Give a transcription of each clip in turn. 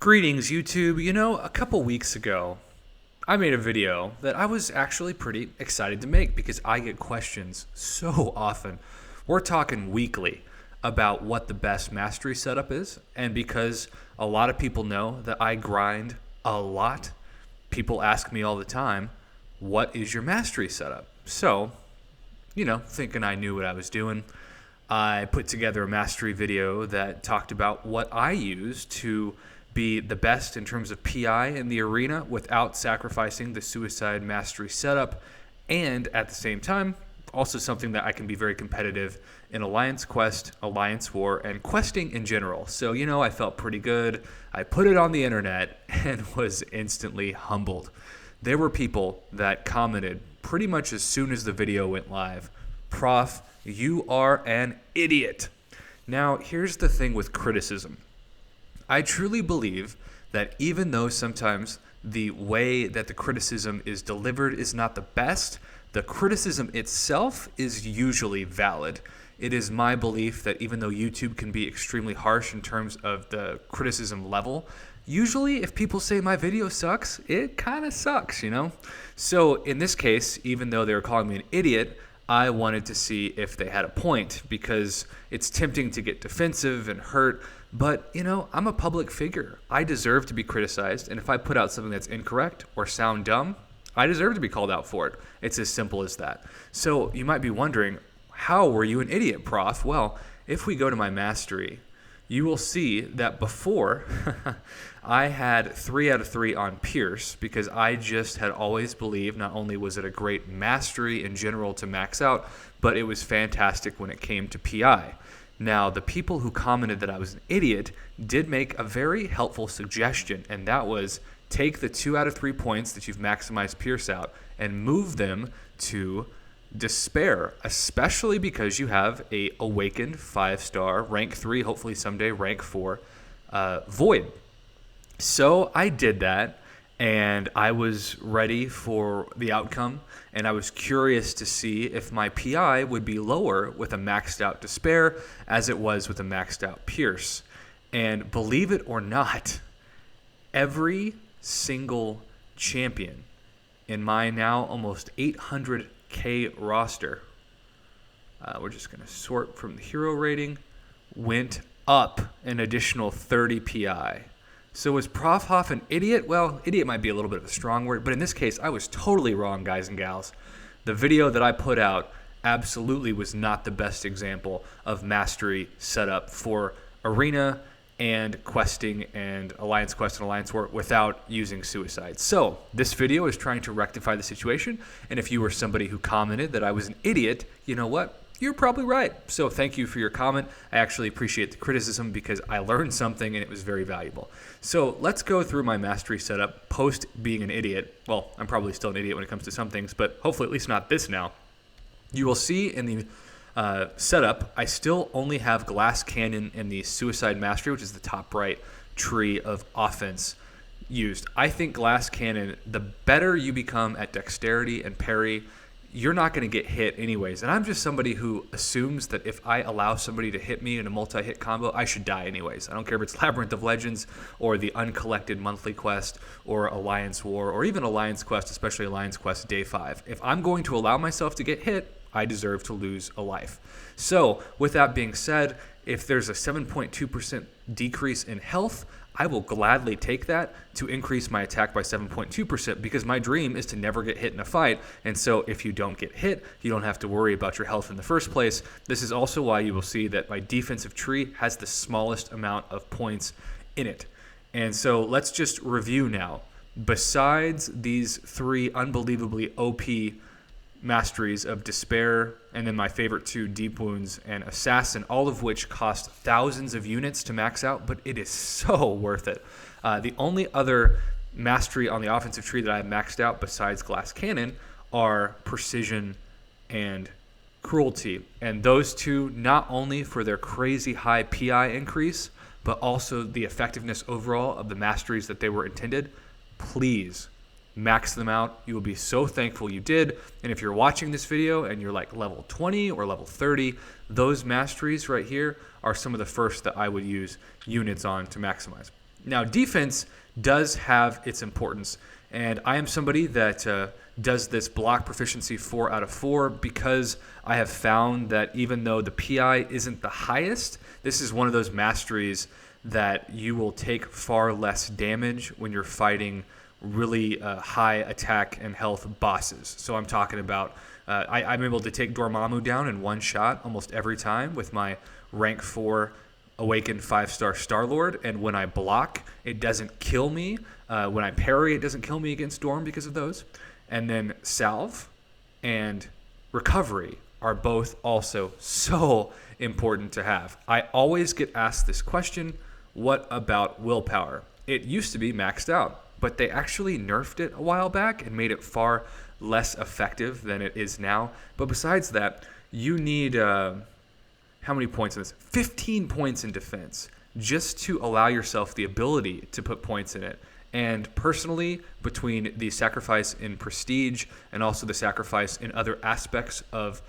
Greetings, YouTube. A couple weeks ago, I made a video that I was actually pretty excited to make because I get questions so often. We're talking weekly about what the best mastery setup is, and because a lot of people know that I grind a lot, people ask me all the time, what is your mastery setup? So, thinking I knew what I was doing, I put together a mastery video that talked about what I use to be the best in terms of PI in the arena without sacrificing the suicide mastery setup, and at the same time, also something that I can be very competitive in Alliance Quest, Alliance War, and questing in general. So, I felt pretty good. I put it on the internet and was instantly humbled. There were people that commented pretty much as soon as the video went live, "Prof, you are an idiot." Now, here's the thing with criticism. I truly believe that even though sometimes the way that the criticism is delivered is not the best, the criticism itself is usually valid. It is my belief that even though YouTube can be extremely harsh in terms of the criticism level, usually if people say my video sucks, it kind of sucks, So in this case, even though they were calling me an idiot, I wanted to see if they had a point, because it's tempting to get defensive and hurt. But, I'm a public figure. I deserve to be criticized. And if I put out something that's incorrect or sound dumb, I deserve to be called out for it. It's as simple as that. So you might be wondering, how were you an idiot, Prof? Well, if we go to my mastery, you will see that before I had 3 out of 3 on Pierce, because I just had always believed not only was it a great mastery in general to max out, but it was fantastic when it came to PI. Now, the people who commented that I was an idiot did make a very helpful suggestion, and that was take the 2 out of 3 points that you've maximized Pierce out and move them to Despair, especially because you have a Awakened 5-star, rank 3, hopefully someday rank 4, Void. So I did that, and I was ready for the outcome, and I was curious to see if my PI would be lower with a maxed out Despair as it was with a maxed out Pierce. And believe it or not, every single champion in my now almost 800K roster, we're just going to sort from the hero rating, went up an additional 30 PI. So was Prof Hoff an idiot? Well, idiot might be a little bit of a strong word, but in this case, I was totally wrong, guys and gals. The video that I put out absolutely was not the best example of mastery setup for arena and questing and Alliance Quest and Alliance War without using suicide. So this video is trying to rectify the situation, and if you were somebody who commented that I was an idiot, you know what? You're probably right. So thank you for your comment. I actually appreciate the criticism because I learned something and it was very valuable. So let's go through my mastery setup post being an idiot. Well, I'm probably still an idiot when it comes to some things, but hopefully at least not this now. You will see in the setup, I still only have Glass Cannon in the Suicide Mastery, which is the top right tree of offense used. I think Glass Cannon, the better you become at dexterity and parry, you're not going to get hit anyways. And I'm just somebody who assumes that if I allow somebody to hit me in a multi-hit combo, I should die anyways. I don't care if it's Labyrinth of Legends or the Uncollected Monthly Quest or Alliance War or even Alliance Quest, especially Alliance Quest Day 5. If I'm going to allow myself to get hit, I deserve to lose a life. So with that being said, if there's a 7.2% decrease in health, I will gladly take that to increase my attack by 7.2% because my dream is to never get hit in a fight. And so if you don't get hit, you don't have to worry about your health in the first place. This is also why you will see that my defensive tree has the smallest amount of points in it. And so let's just review now. Besides these 3 unbelievably OP masteries of Despair, and then my favorite 2, Deep Wounds and Assassin, all of which cost thousands of units to max out, but it is so worth it. The only other mastery on the offensive tree that I have maxed out besides Glass Cannon are Precision and Cruelty. And those 2, not only for their crazy high PI increase, but also the effectiveness overall of the masteries that they were intended. Please max them out. You will be so thankful you did. And if you're watching this video and you're like level 20 or level 30, those masteries right here are some of the first that I would use units on to maximize. Now, defense does have its importance, and I am somebody that does this block proficiency 4 out of 4 because I have found that even though the PI isn't the highest, this is one of those masteries that you will take far less damage when you're fighting really high attack and health bosses. So I'm talking about I'm able to take Dormammu down in one shot almost every time with my rank 4 Awakened 5-star Star-Lord, and when I block, it doesn't kill me. When I parry, it doesn't kill me against Storm because of those. And then Salve and Recovery are both also so important to have. I always get asked this question, what about Willpower? It used to be maxed out, but they actually nerfed it a while back and made it far less effective than it is now. But besides that, you need... how many points in this? 15 points in defense just to allow yourself the ability to put points in it. And personally, between the sacrifice in prestige and also the sacrifice in other aspects of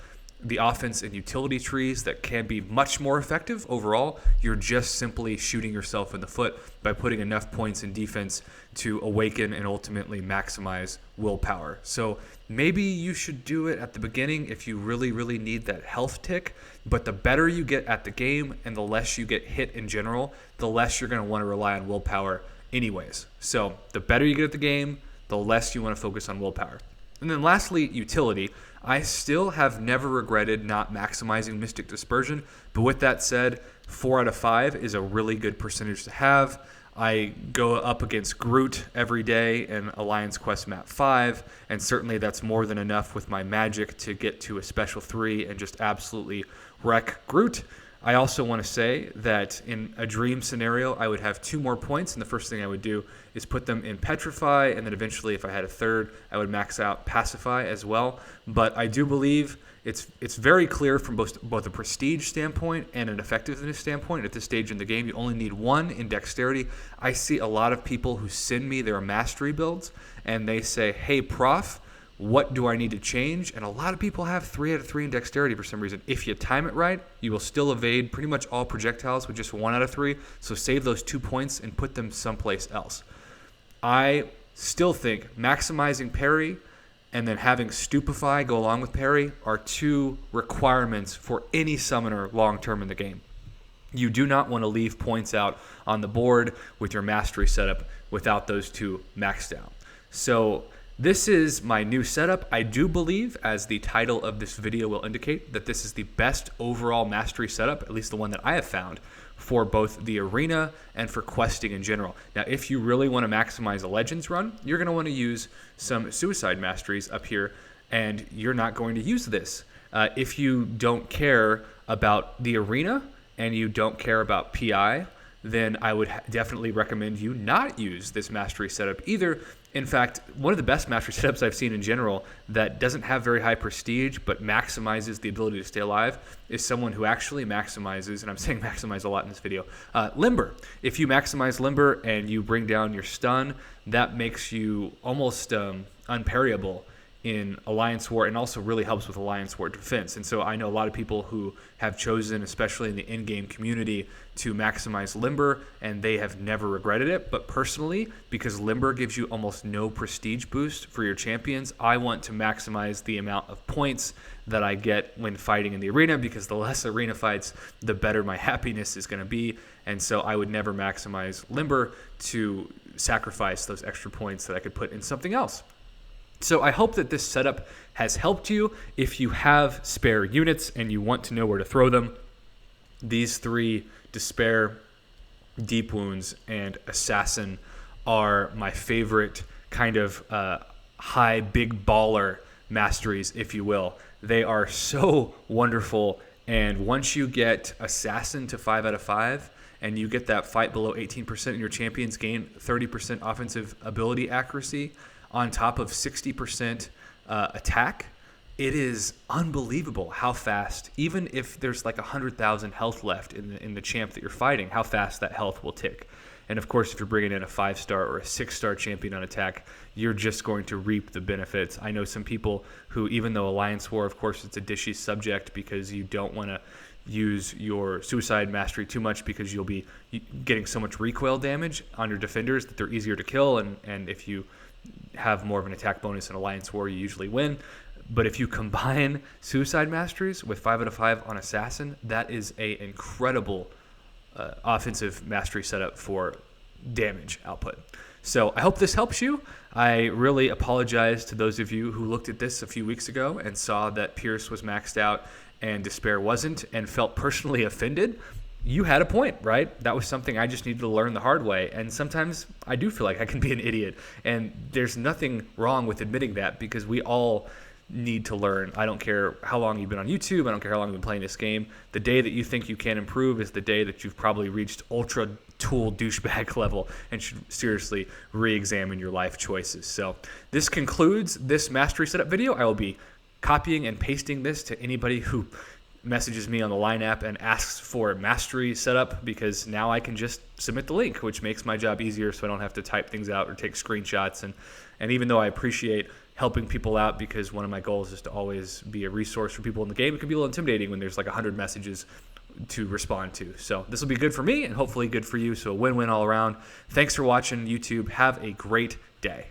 the offense and utility trees that can be much more effective overall, you're just simply shooting yourself in the foot by putting enough points in defense to awaken and ultimately maximize willpower. So maybe you should do it at the beginning if you really, really need that health tick. But the better you get at the game and the less you get hit in general, the less you're going to want to rely on willpower anyways. So the better you get at the game, the less you want to focus on willpower. And then lastly, utility. I still have never regretted not maximizing Mystic Dispersion, but with that said, 4 out of 5 is a really good percentage to have. I go up against Groot every day in Alliance Quest Map 5, and certainly that's more than enough with my magic to get to a special 3 and just absolutely wreck Groot. I also want to say that in a dream scenario, I would have 2 more points, and the first thing I would do is put them in Petrify, and then eventually, if I had a third, I would max out Pacify as well. But I do believe it's very clear from both a prestige standpoint and an effectiveness standpoint. At this stage in the game, you only need 1 in Dexterity. I see a lot of people who send me their mastery builds, and they say, hey, Prof, what do I need to change? And a lot of people have 3 out of 3 in Dexterity for some reason. If you time it right, you will still evade pretty much all projectiles with just 1 out of 3. So save those 2 points and put them someplace else. I still think maximizing parry and then having Stupefy go along with parry are 2 requirements for any summoner long-term in the game. You do not want to leave points out on the board with your mastery setup without those 2 maxed out. So this is my new setup. I do believe, as the title of this video will indicate, that this is the best overall mastery setup, at least the one that I have found, for both the arena and for questing in general. Now, if you really want to maximize a Legends run, you're going to want to use some Suicide Masteries up here, and you're not going to use this. If you don't care about the arena and you don't care about PI, then I would definitely recommend you not use this mastery setup either. In fact, one of the best mastery setups I've seen in general that doesn't have very high prestige but maximizes the ability to stay alive is someone who actually maximizes, and I'm saying maximize a lot in this video, Limber. If you maximize Limber and you bring down your stun, that makes you almost unparryable in Alliance War, and also really helps with Alliance War defense. And so I know a lot of people who have chosen, especially in the in-game community, to maximize Limber, and they have never regretted it. But personally, because Limber gives you almost no prestige boost for your champions, I want to maximize the amount of points that I get when fighting in the arena, because the less arena fights, the better my happiness is going to be. And so I would never maximize Limber to sacrifice those extra points that I could put in something else. So I hope that this setup has helped you. If you have spare units and you want to know where to throw them, these 3, Despair, Deep Wounds, and Assassin, are my favorite kind of high, big baller masteries, if you will. They are so wonderful, and once you get Assassin to 5 out of 5, and you get that fight below 18% and your champions gain 30% offensive ability accuracy, on top of 60% attack, it is unbelievable how fast, even if there's like 100,000 health left in the champ that you're fighting, how fast that health will tick. And of course, if you're bringing in a 5-star or a 6-star champion on attack, you're just going to reap the benefits. I know some people who, even though Alliance War, of course, it's a dishy subject because you don't want to use your suicide mastery too much, because you'll be getting so much recoil damage on your defenders that they're easier to kill, and if you have more of an attack bonus in Alliance War, you usually win. But if you combine suicide masteries with 5 out of 5 on assassin, that is a incredible offensive mastery setup for damage output. So I hope this helps you. I really apologize to those of you who looked at this a few weeks ago and saw that Pierce was maxed out and Despair wasn't, and felt personally offended. You had a point, right? That was something I just needed to learn the hard way. And sometimes I do feel like I can be an idiot. And there's nothing wrong with admitting that, because we all need to learn. I don't care how long you've been on YouTube. I don't care how long you've been playing this game. The day that you think you can improve is the day that you've probably reached ultra tool douchebag level and should seriously re-examine your life choices. So this concludes this mastery setup video. I will be copying and pasting this to anybody who messages me on the Line app and asks for mastery setup, because now I can just submit the link, which makes my job easier, so I don't have to type things out or take screenshots. And even though I appreciate helping people out, because one of my goals is to always be a resource for people in the game, it can be a little intimidating when there's like 100 messages to respond to. So this will be good for me and hopefully good for you. So a win-win all around. Thanks for watching, YouTube. Have a great day.